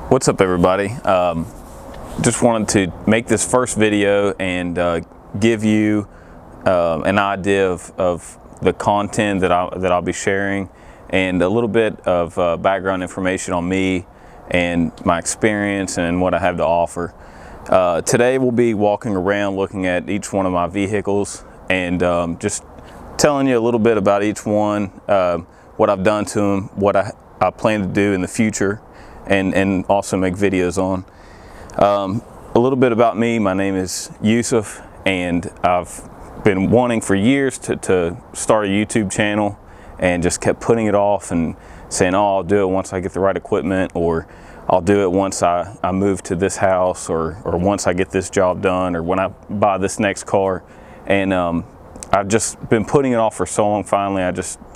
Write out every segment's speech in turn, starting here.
What's up, everybody? Just wanted to make this first video and give you an idea of the content that I'll be sharing, and a little bit of background information on me and my experience and what I have to offer. Today we'll be walking around looking at each one of my vehicles and just telling you a little bit about each one, what I've done to them, what I plan to do in the future, and also make videos on. A little bit about me. My name is Yusuf, and I've been wanting for years to start a YouTube channel, and just kept putting it off and saying, oh, I'll do it once I get the right equipment, or I'll do it once I move to this house, or once I get this job done, or when I buy this next car. And I've just been putting it off for so long. Finally,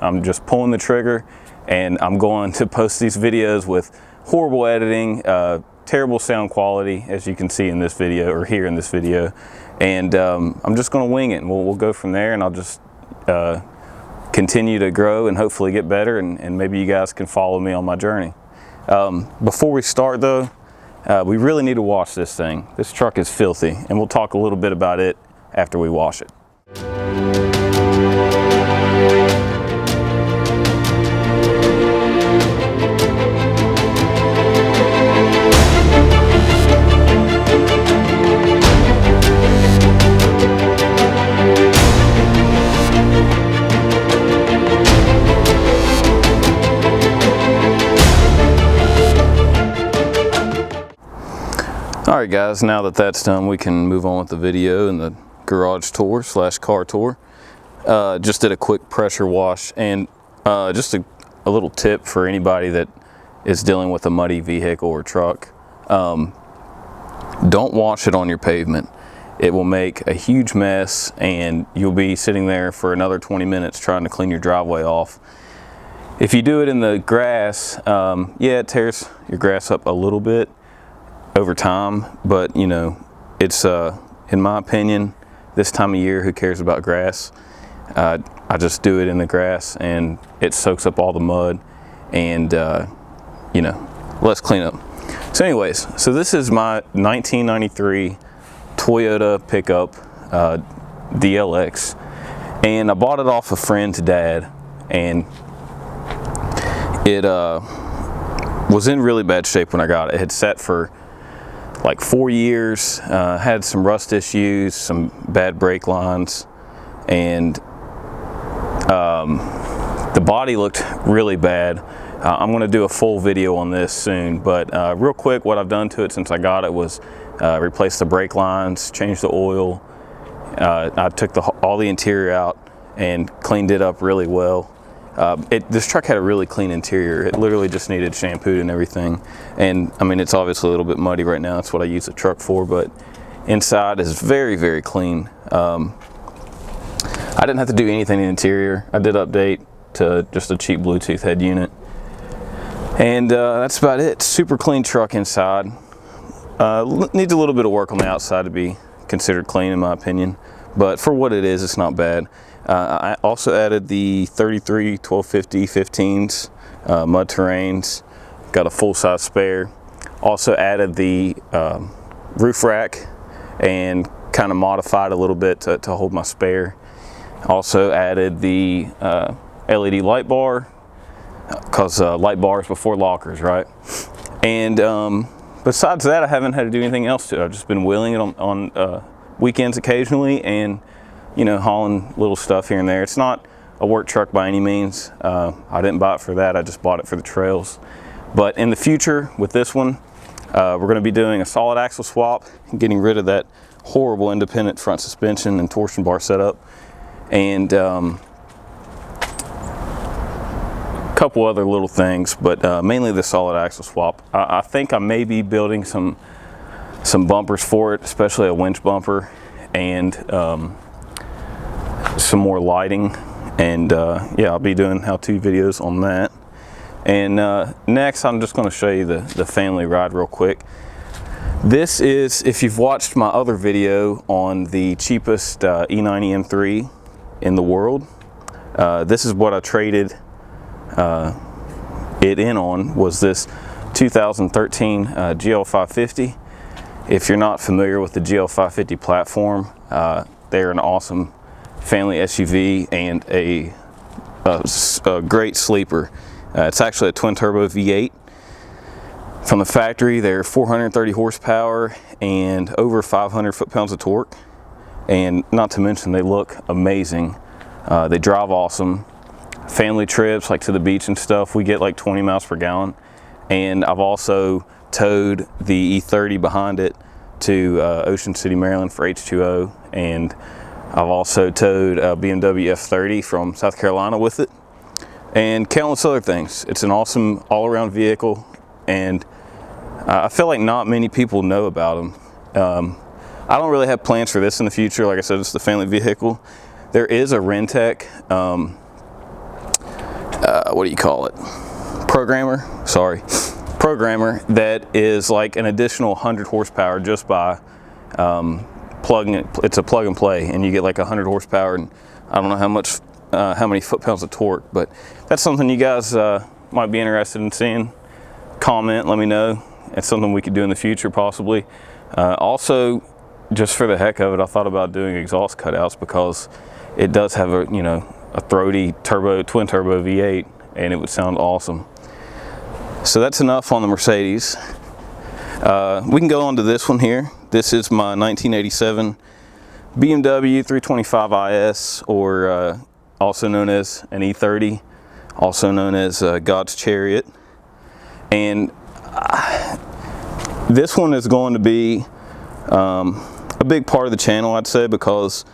I'm just pulling the trigger, and I'm going to post these videos with horrible editing, terrible sound quality, as you can see in this video, or here in this video. And I'm just going to wing it, and we'll go from there, and I'll just continue to grow and hopefully get better, and maybe you guys can follow me on my journey. Before we start though, we really need to wash this thing. This truck is filthy, and we'll talk a little bit about it after we wash it. Alright guys, now that that's done, we can move on with the video and the garage tour / car tour. Just did a quick pressure wash, and just a little tip for anybody that is dealing with a muddy vehicle or truck. Don't wash it on your pavement. It will make a huge mess, and you'll be sitting there for another 20 minutes trying to clean your driveway off. If you do it in the grass, yeah, it tears your grass up a little bit over time, but you know, it's in my opinion, this time of year, who cares about grass? I just do it in the grass, and it soaks up all the mud, and you know, less cleanup. So anyways, so this is my 1993 Toyota pickup, DLX, and I bought it off a friend's dad, and it was in really bad shape when I got it. It had sat for like 4 years, had some rust issues, some bad brake lines, and the body looked really bad. I'm going to do a full video on this soon, but real quick, what I've done to it since I got it was replace the brake lines, change the oil. I took all the interior out and cleaned it up really well. This truck had a really clean interior. It literally just needed shampooed and everything. And I mean, it's obviously a little bit muddy right now. That's what I use the truck for, but inside is very, very clean. I didn't have to do anything in the interior. I did update to just a cheap Bluetooth head unit. And that's about it. Super clean truck inside. Needs a little bit of work on the outside to be considered clean, in my opinion. But for what it is, it's not bad. I also added the 33 1250 15s, mud terrains, got a full-size spare. Also added the roof rack and kind of modified a little bit to hold my spare. Also added the LED light bar, because light bars before lockers, right? And besides that, I haven't had to do anything else to it. I've just been wheeling it on weekends occasionally, and you know, hauling little stuff here and there. It's not a work truck by any means. I didn't buy it for that. I just bought it for the trails. But in the future, with this one, we're going to be doing a solid axle swap, getting rid of that horrible independent front suspension and torsion bar setup, and a couple other little things, but mainly the solid axle swap. I think I may be building some bumpers for it, especially a winch bumper. and some more lighting, and yeah, I'll be doing how-to videos on that. And next I'm just going to show you the family ride real quick. This is, if you've watched my other video on the cheapest E90 M3 in the world, this is what I traded it in on, was this 2013 GL550. If you're not familiar with the GL550 platform, they're an awesome family SUV and a great sleeper. It's actually a twin turbo V8. From the factory, they're 430 horsepower and over 500 foot-pounds of torque. And not to mention, they look amazing. They drive awesome. Family trips, like to the beach and stuff, we get like 20 miles per gallon. And I've also towed the E30 behind it to Ocean City, Maryland for H2O. And I've also towed a BMW F30 from South Carolina with it. And countless other things. It's an awesome all-around vehicle, and I feel like not many people know about them. I don't really have plans for this in the future. Like I said, it's the family vehicle. There is a Rentec, what do you call it? Programmer that is like an additional 100 horsepower just by plugging it. It's a plug and play, and you get like 100 horsepower, and I don't know how many foot-pounds of torque, but that's something you guys might be interested in seeing. Comment, let me know. It's something we could do in the future, possibly. Also, just for the heck of it, I thought about doing exhaust cutouts, because it does have a, you know, a throaty twin turbo V8, and it would sound awesome. So that's enough on the Mercedes. We can go on to this one here. This is my 1987 BMW 325IS, or also known as an E30, also known as God's Chariot. And this one is going to be a big part of the channel, I'd say, because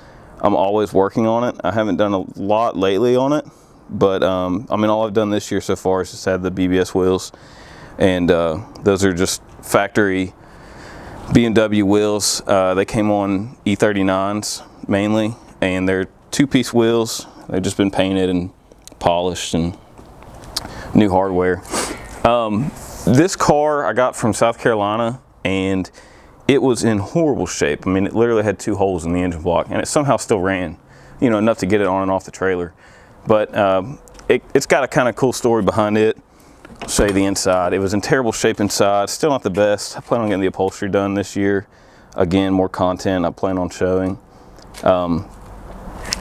I'm always working on it. I haven't done a lot lately on it, but I mean, all I've done this year so far is just add the BBS wheels, and those are just factory BMW wheels. They came on E39s mainly, and they're two-piece wheels. They've just been painted and polished and new hardware. This car I got from South Carolina, and it was in horrible shape. I mean, it literally had 2 holes in the engine block, and it somehow still ran, you know, enough to get it on and off the trailer. But it's got a kind of cool story behind it. I'll show you the inside. It was in terrible shape inside, still not the best. I plan on getting the upholstery done this year. Again, more content I plan on showing.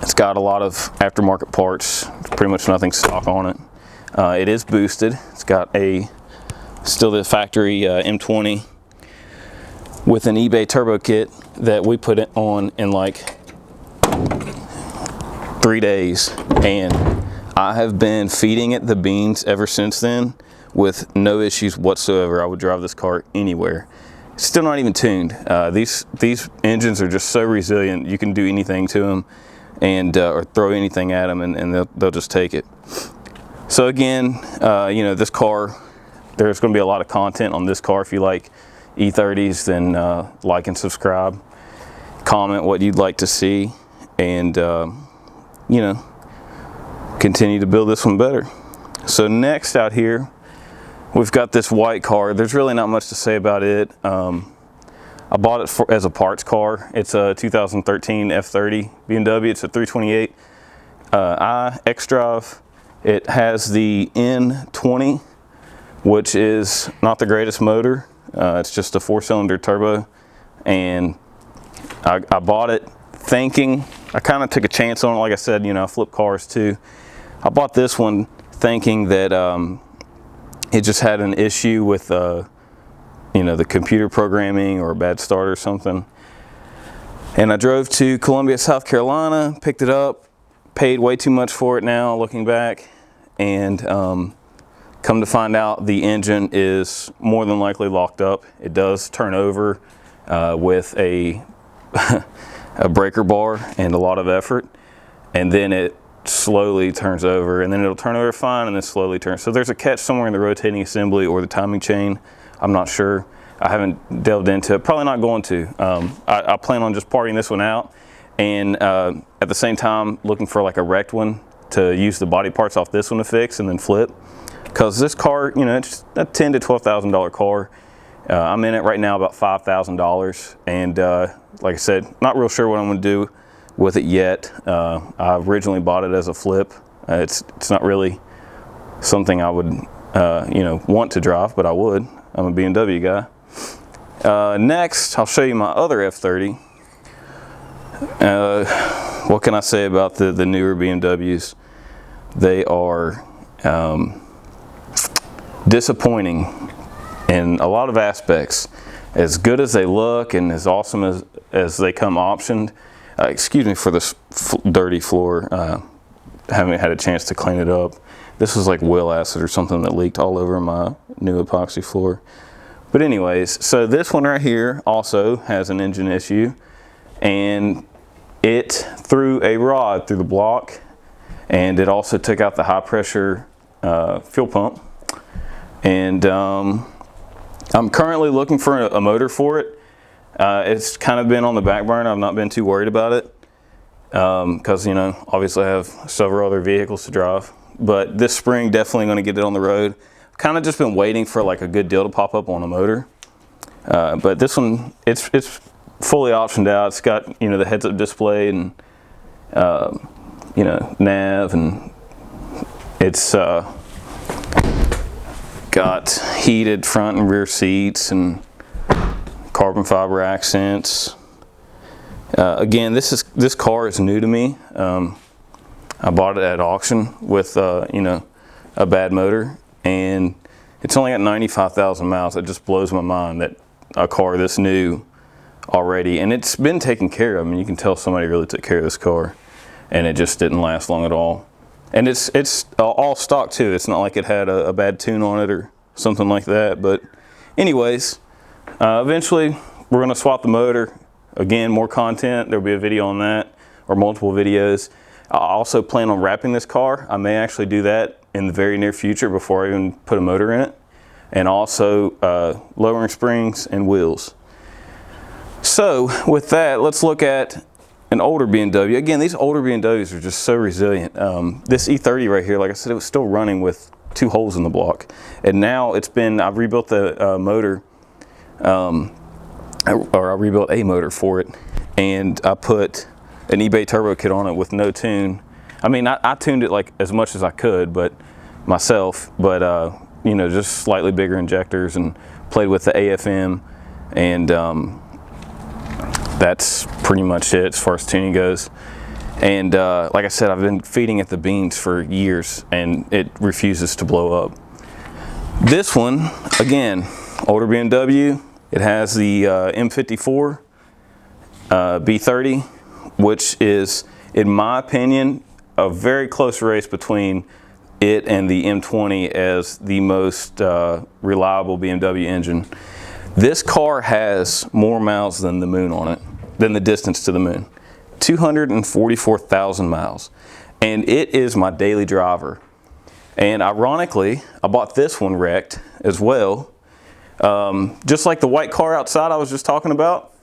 It's got a lot of aftermarket parts, pretty much nothing stock on it. It is boosted. It's got still the factory M20 with an eBay turbo kit that we put it on in like 3 days, and I have been feeding it the beans ever since then with no issues whatsoever. I would drive this car anywhere. It's still not even tuned. These engines are just so resilient. You can do anything to them, and or throw anything at them, and they'll just take it. So again, you know, this car, there's going to be a lot of content on this car. If you like E30s, then like and subscribe. Comment what you'd like to see, and you know, continue to build this one better. So next out here, we've got this white car. There's really not much to say about it. I bought it as a parts car. It's a 2013 F30 BMW. It's a 328i xDrive. It has the N20, which is not the greatest motor. It's just a 4-cylinder turbo, and I bought it thinking, I kind of took a chance on it. Like I said, you know, I flip cars too. I bought this one thinking that it just had an issue with you know, the computer programming or a bad start or something. And I drove to Columbia, South Carolina, picked it up, paid way too much for it now looking back, and come to find out the engine is more than likely locked up. It does turn over with a breaker bar and a lot of effort, and then it slowly turns over, and then it'll turn over fine and then slowly turn. So there's a catch somewhere in the rotating assembly or the timing chain. I'm not sure. I haven't delved into it. Probably not going to. I plan on just partying this one out, and at the same time looking for like a wrecked one to use the body parts off this one to fix and then flip. Because this car, you know, it's a $10,000 to $12,000 car. I'm in it right now about $5,000, and like I said, not real sure what I'm going to do with it yet. I originally bought it as a flip. It's not really something I would you know, want to drive, but I would. I'm a BMW guy. Next, I'll show you my other F30. What can I say about the newer BMWs? They are disappointing in a lot of aspects. As good as they look and as awesome as they come optioned, excuse me for this dirty floor, haven't had a chance to clean it up. This was like wheel acid or something that leaked all over my new epoxy floor. But anyways, so this one right here also has an engine issue, and it threw a rod through the block, and it also took out the high pressure fuel pump. And I'm currently looking for a motor for it. It's kind of been on the back burner. I've not been too worried about it because, you know, obviously I have several other vehicles to drive. But this spring, definitely going to get it on the road. Kind of just been waiting for like a good deal to pop up on a motor. But this one, it's fully optioned out. It's got, you know, the heads-up display and you know, nav, and it's got heated front and rear seats and carbon fiber accents. Again, this car is new to me. I bought it at auction with you know, a bad motor, and it's only got 95,000 miles. It just blows my mind that a car this new already, and it's been taken care of. I mean, you can tell somebody really took care of this car, and it just didn't last long at all. And it's all stock too. It's not like it had a bad tune on it or something like that. But anyways, eventually we're gonna swap the motor. Again, more content. There'll be a video on that, or multiple videos. I also plan on wrapping this car. I may actually do that in the very near future before I even put a motor in it. And also lowering springs and wheels. So with that, let's look at an older BMW. Again, these older BMWs are just so resilient. This E30 right here, like I said, it was still running with 2 holes in the block. And now I've rebuilt the motor, or I rebuilt a motor for it. And I put an eBay turbo kit on it with no tune. I mean, I tuned it like as much as I could, but myself, but you know, just slightly bigger injectors, and played with the AFM, and that's pretty much it as far as tuning goes. And like I said, I've been feeding it the beans for years, and it refuses to blow up. This one, again, older BMW. It has the M54 B30, which is, in my opinion, a very close race between it and the M20 as the most reliable BMW engine. This car has more miles than the moon on it, than the distance to the moon. 244,000 miles. And it is my daily driver. And ironically, I bought this one wrecked as well. Just like the white car outside I was just talking about.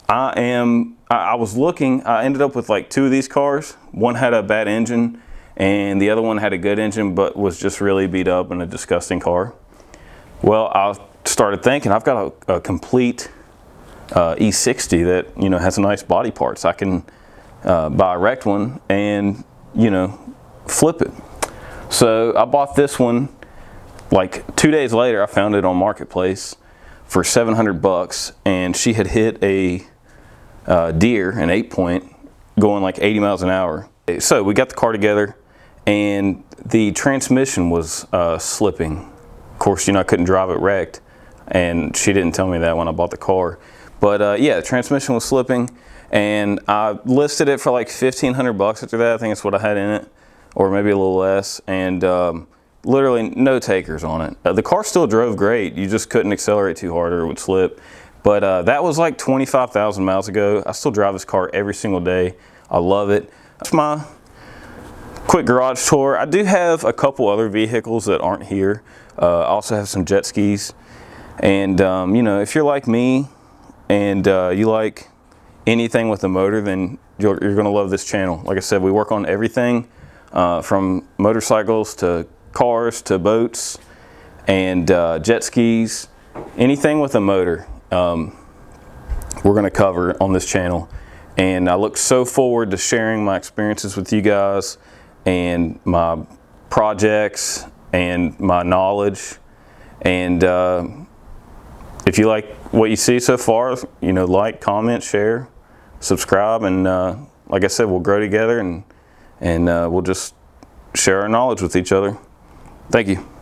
I was looking, I ended up with like 2 of these cars. One had a bad engine, and the other one had a good engine, but was just really beat up in a disgusting car. Well, I started thinking, I've got a complete E60 that, you know, has nice body parts. I can buy a wrecked one and, you know, flip it. So I bought this one. Like 2 days later, I found it on Marketplace for $700, and she had hit a deer, an 8-point, going like 80 miles an hour. So we got the car together, and the transmission was slipping. Of course, you know, I couldn't drive it wrecked, and she didn't tell me that when I bought the car. But yeah, the transmission was slipping, and I listed it for like $1,500 after that. I think that's what I had in it, or maybe a little less, and literally no takers on it. The car still drove great. You just couldn't accelerate too hard or it would slip. But that was like 25,000 miles ago. I still drive this car every single day. I love it. That's my quick garage tour. I do have a couple other vehicles that aren't here. I also have some jet skis. And you know, if you're like me and you like anything with a motor, then you're going to love this channel. Like I said, we work on everything from motorcycles to cars to boats and jet skis. Anything with a motor, we're going to cover on this channel. And I look so forward to sharing my experiences with you guys and my projects and my knowledge. And if you like what you see so far, you know, like, comment, share, subscribe, and like I said, we'll grow together and we'll just share our knowledge with each other. Thank you.